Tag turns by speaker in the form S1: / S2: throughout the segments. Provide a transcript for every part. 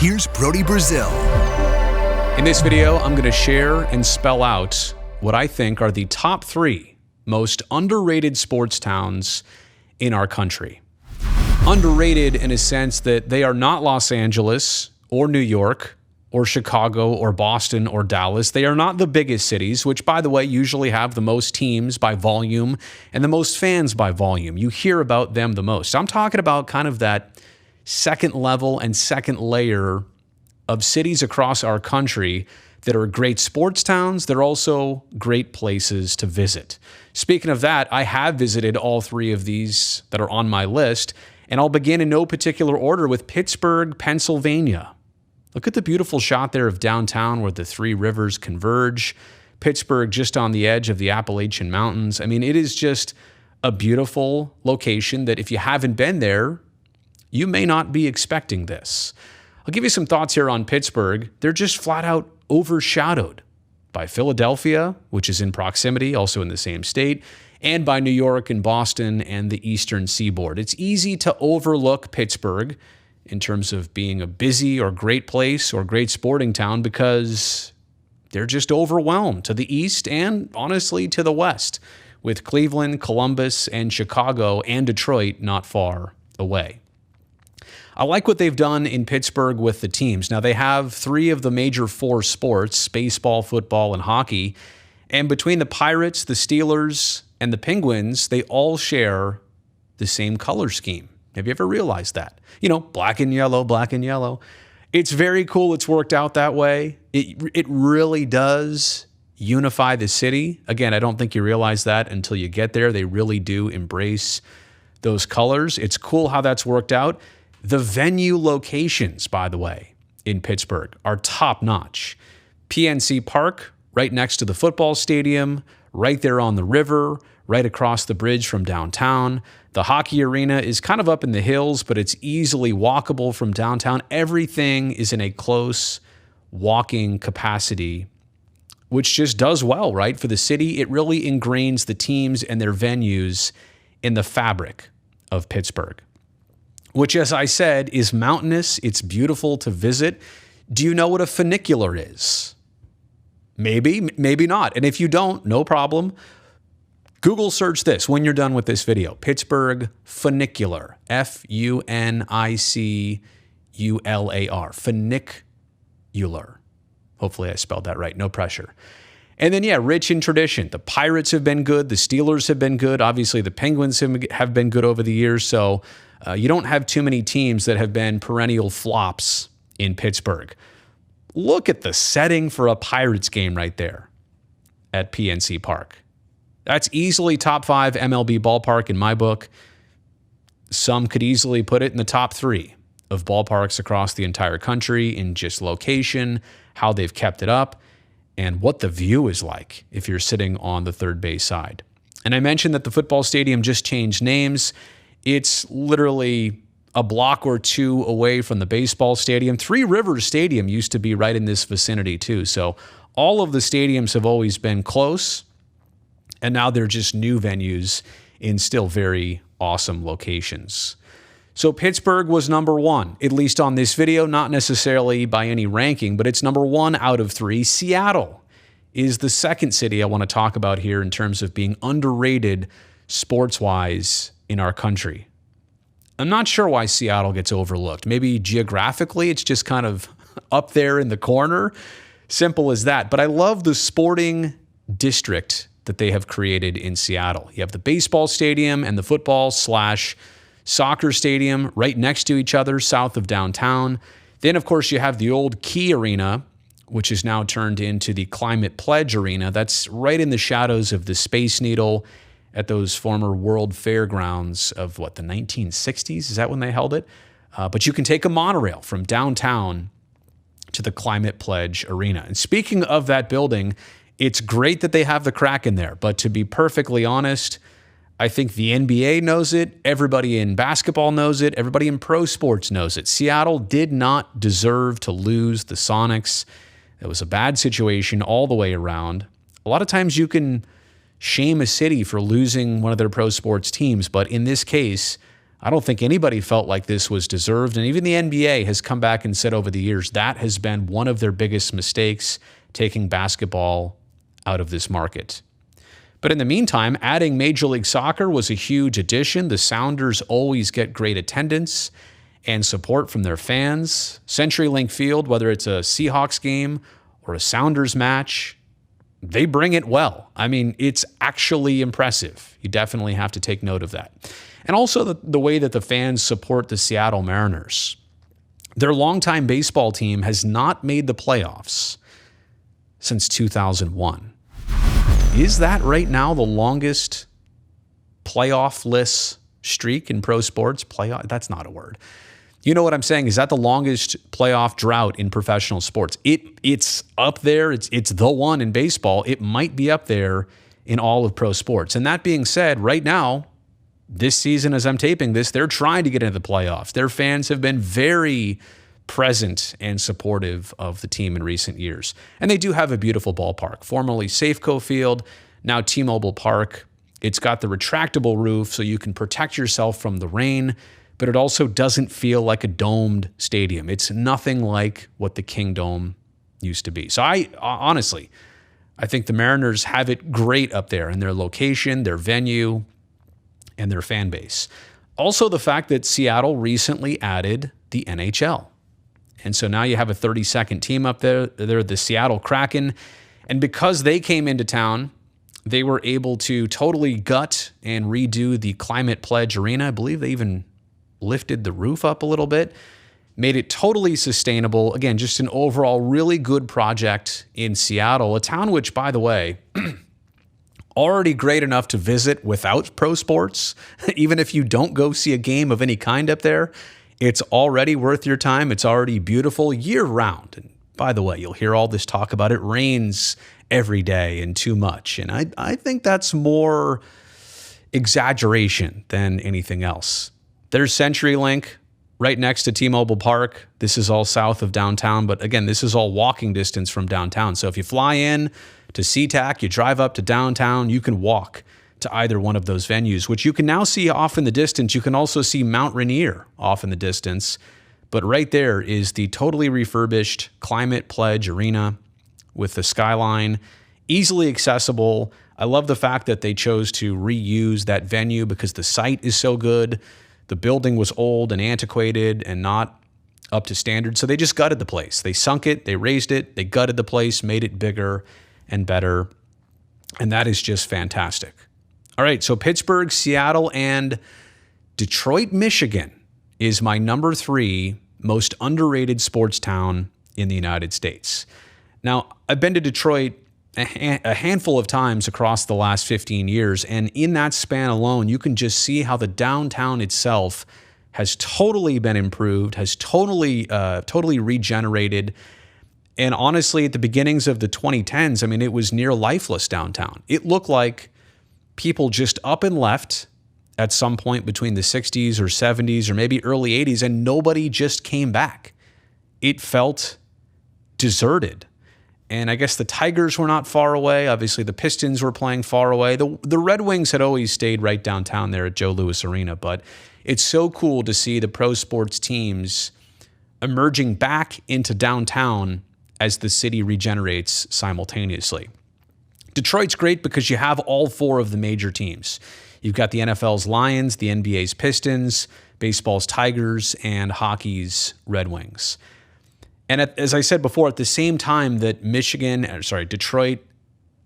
S1: Here's Brody Brazil.
S2: In this video, I'm going to share and spell out what I think are the top 3 most underrated sports towns in our country. Underrated in a sense that they are not Los Angeles or New York or Chicago or Boston or Dallas. They are not the biggest cities, which, by the way, usually have the most teams by volume and the most fans by volume. You hear about them the most. I'm talking about kind of that second level and second layer of cities across our country that are great sports towns. They're also great places to visit. Speaking of that, I have visited all 3 of these that are on my list, and I'll begin in no particular order with Pittsburgh, Pennsylvania. Look at the beautiful shot there of downtown where the 3 rivers converge. Pittsburgh just on the edge of the Appalachian Mountains. I mean, it is just a beautiful location that if you haven't been there, you may not be expecting this. I'll give you some thoughts here on Pittsburgh. They're just flat out overshadowed by Philadelphia, which is in proximity, also in the same state, and by New York and Boston and the Eastern Seaboard. It's easy to overlook Pittsburgh in terms of being a busy or great place or great sporting town because they're just overwhelmed to the east and honestly to the west, with Cleveland, Columbus, and Chicago and Detroit not far away. I like what they've done in Pittsburgh with the teams. Now, they have 3 of the major 4 sports, baseball, football, and hockey. And between the Pirates, the Steelers, and the Penguins, they all share the same color scheme. Have you ever realized that? You know, black and yellow, black and yellow. It's very cool it's worked out that way. It really does unify the city. Again, I don't think you realize that until you get there. They really do embrace those colors. It's cool how that's worked out. The venue locations, by the way, in Pittsburgh are top-notch. PNC Park, right next to the football stadium, right there on the river, right across the bridge from downtown. The hockey arena is kind of up in the hills, but it's easily walkable from downtown. Everything is in a close walking capacity, which just does well, right? For the city, it really ingrains the teams and their venues in the fabric of Pittsburgh, which, as I said, is mountainous. It's beautiful to visit. Do you know what a funicular is? Maybe, maybe not. And if you don't, no problem. Google search this when you're done with this video. Pittsburgh funicular. F-U-N-I-C-U-L-A-R. Funicular. Hopefully I spelled that right. No pressure. And then, yeah, rich in tradition. The Pirates have been good. The Steelers have been good. Obviously, the Penguins have been good over the years. So you don't have too many teams that have been perennial flops in Pittsburgh. Look at the setting for a Pirates game right there at PNC Park. That's easily top 5 MLB ballpark in my book. Some could easily put it in the top 3 of ballparks across the entire country in just location, how they've kept it up, and what the view is like if you're sitting on the third base side. And I mentioned that the football stadium just changed names. It's literally a block or 2 away from the baseball stadium. 3 Rivers Stadium used to be right in this vicinity too. So all of the stadiums have always been close, and now they're just new venues in still very awesome locations. So Pittsburgh was number 1, at least on this video, not necessarily by any ranking, but it's number 1 out of 3. Seattle is the second city I want to talk about here in terms of being underrated sports-wise in our country. I'm not sure why Seattle gets overlooked. Maybe geographically, it's just kind of up there in the corner. Simple as that. But I love the sporting district that they have created in Seattle. You have the baseball stadium and the football/soccer stadium right next to each other south of downtown. Then, of course, you have the old Key Arena, which is now turned into the Climate Pledge Arena. That's right in the shadows of the Space Needle at those former World Fairgrounds of, the 1960s? Is that when they held it? But you can take a monorail from downtown to the Climate Pledge Arena. And speaking of that building, it's great that they have the Kraken there. But to be perfectly honest, I think the NBA knows it. Everybody in basketball knows it. Everybody in pro sports knows it. Seattle did not deserve to lose the Sonics. It was a bad situation all the way around. A lot of times you can shame a city for losing one of their pro sports teams, but in this case, I don't think anybody felt like this was deserved. And even the NBA has come back and said over the years that has been one of their biggest mistakes, taking basketball out of this market. But in the meantime, adding Major League Soccer was a huge addition. The Sounders always get great attendance and support from their fans. CenturyLink Field, whether it's a Seahawks game or a Sounders match, they bring it well. I mean, it's actually impressive. You definitely have to take note of that. And also the way that the fans support the Seattle Mariners. Their longtime baseball team has not made the playoffs since 2001. Is that right now the longest playoff-less streak in pro sports? That's not a word. You know what I'm saying? Is that the longest playoff drought in professional sports? It's up there. It's the one in baseball. It might be up there in all of pro sports. And that being said, right now, this season, as I'm taping this, they're trying to get into the playoffs. Their fans have been very present and supportive of the team in recent years. And they do have a beautiful ballpark, formerly Safeco Field, now T-Mobile Park. It's got the retractable roof so you can protect yourself from the rain, but it also doesn't feel like a domed stadium. It's nothing like what the Kingdome used to be. So I think the Mariners have it great up there in their location, their venue, and their fan base. Also, the fact that Seattle recently added the NHL. And so now you have a 32nd team up there. They're the Seattle Kraken. And because they came into town, they were able to totally gut and redo the Climate Pledge Arena. I believe they even lifted the roof up a little bit, made it totally sustainable. Again, just an overall really good project in Seattle, a town which, by the way, already great enough to visit without pro sports. Even if you don't go see a game of any kind up there, it's already worth your time. It's already beautiful year round. And by the way, you'll hear all this talk about it rains every day and too much. And I think that's more exaggeration than anything else. There's CenturyLink right next to T-Mobile Park. This is all south of downtown. But again, this is all walking distance from downtown. So if you fly in to SeaTac, you drive up to downtown, you can walk to either one of those venues, which you can now see off in the distance. You can also see Mount Rainier off in the distance. But right there is the totally refurbished Climate Pledge Arena with the skyline, easily accessible. I love the fact that they chose to reuse that venue because the site is so good. The building was old and antiquated and not up to standard, so they just gutted the place. They sunk it, they raised it, they gutted the place, made it bigger and better, and that is just fantastic. All right, so Pittsburgh, Seattle, and Detroit, Michigan is my number 3 most underrated sports town in the United States. Now, I've been to Detroit a handful of times across the last 15 years, and in that span alone, you can just see how the downtown itself has totally been improved, has totally regenerated. And honestly, at the beginnings of the 2010s, I mean, it was near lifeless downtown. It looked like people just up and left at some point between the 60s or 70s or maybe early 80s, and nobody just came back. It felt deserted. And I guess the Tigers were not far away. Obviously, the Pistons were playing far away. The Red Wings had always stayed right downtown there at Joe Louis Arena. But it's so cool to see the pro sports teams emerging back into downtown as the city regenerates simultaneously. Detroit's great because you have all 4 of the major teams. You've got the NFL's Lions, the NBA's Pistons, baseball's Tigers, and hockey's Red Wings. And as I said before, at the same time that Detroit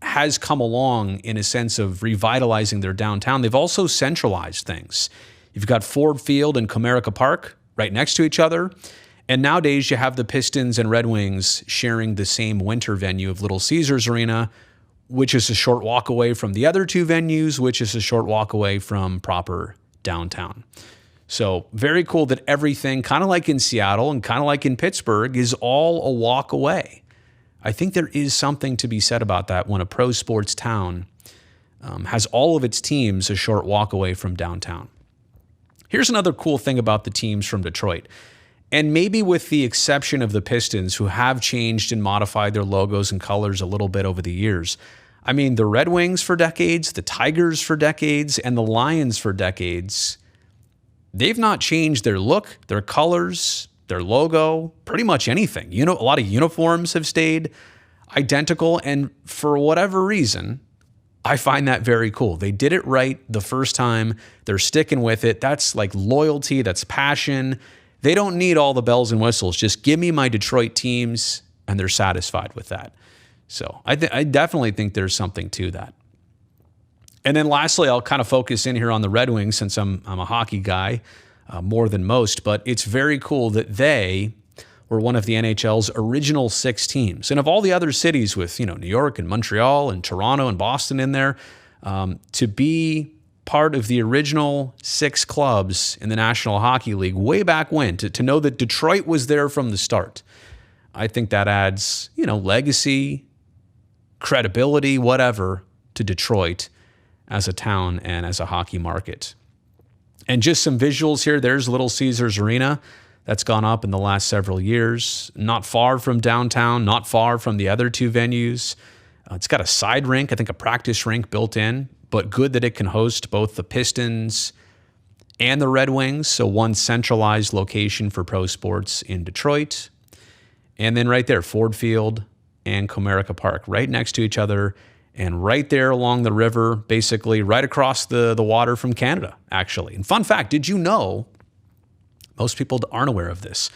S2: has come along in a sense of revitalizing their downtown, they've also centralized things. You've got Ford Field and Comerica Park right next to each other. And nowadays you have the Pistons and Red Wings sharing the same winter venue of Little Caesars Arena, which is a short walk away from the other 2 venues, which is a short walk away from proper downtown. So very cool that everything, kind of like in Seattle and kind of like in Pittsburgh, is all a walk away. I think there is something to be said about that when a pro sports town has all of its teams a short walk away from downtown. Here's another cool thing about the teams from Detroit. And maybe with the exception of the Pistons, who have changed and modified their logos and colors a little bit over the years. I mean, the Red Wings for decades, the Tigers for decades, and the Lions for decades, they've not changed their look, their colors, their logo, pretty much anything. A lot of uniforms have stayed identical. And for whatever reason, I find that very cool. They did it right the first time. They're sticking with it. That's like loyalty. That's passion. They don't need all the bells and whistles. Just give me my Detroit teams, and they're satisfied with that. So I definitely think there's something to that. And then lastly, I'll kind of focus in here on the Red Wings since I'm a hockey guy more than most. But it's very cool that they were one of the NHL's original 6 teams. And of all the other cities with, New York and Montreal and Toronto and Boston in there, to be part of the original 6 clubs in the National Hockey League way back when, to know that Detroit was there from the start, I think that adds, legacy, credibility, whatever, to Detroit as a town and as a hockey market. And just some visuals here. There's Little Caesars Arena. That's gone up in the last several years. Not far from downtown, not far from the other 2 venues. It's got a side rink, I think a practice rink built in, but good that it can host both the Pistons and the Red Wings. So one centralized location for pro sports in Detroit. And then right there, Ford Field and Comerica Park, right next to each other. And right there along the river, basically right across the water from Canada, actually. And fun fact, did you know, most people aren't aware of this,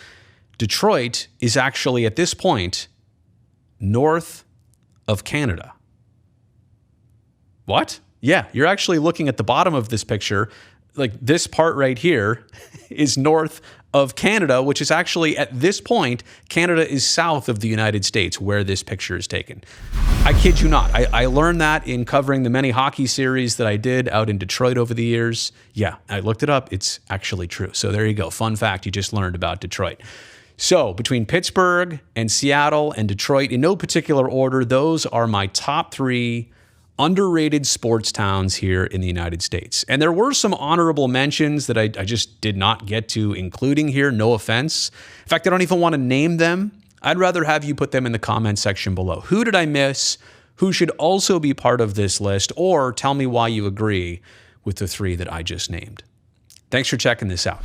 S2: Detroit is actually at this point north of Canada. What? Yeah, you're actually looking at the bottom of this picture. Like this part right here is north of Canada, which is actually at this point, Canada is south of the United States where this picture is taken. I kid you not. I learned that in covering the many hockey series that I did out in Detroit over the years. Yeah, I looked it up. It's actually true. So there you go. Fun fact you just learned about Detroit. So between Pittsburgh and Seattle and Detroit, in no particular order, those are my top 3 underrated sports towns here in the United States. And there were some honorable mentions that I just did not get to including here, no offense. In fact, I don't even want to name them. I'd rather have you put them in the comment section below. Who did I miss? Who should also be part of this list? Or tell me why you agree with the 3 that I just named. Thanks for checking this out.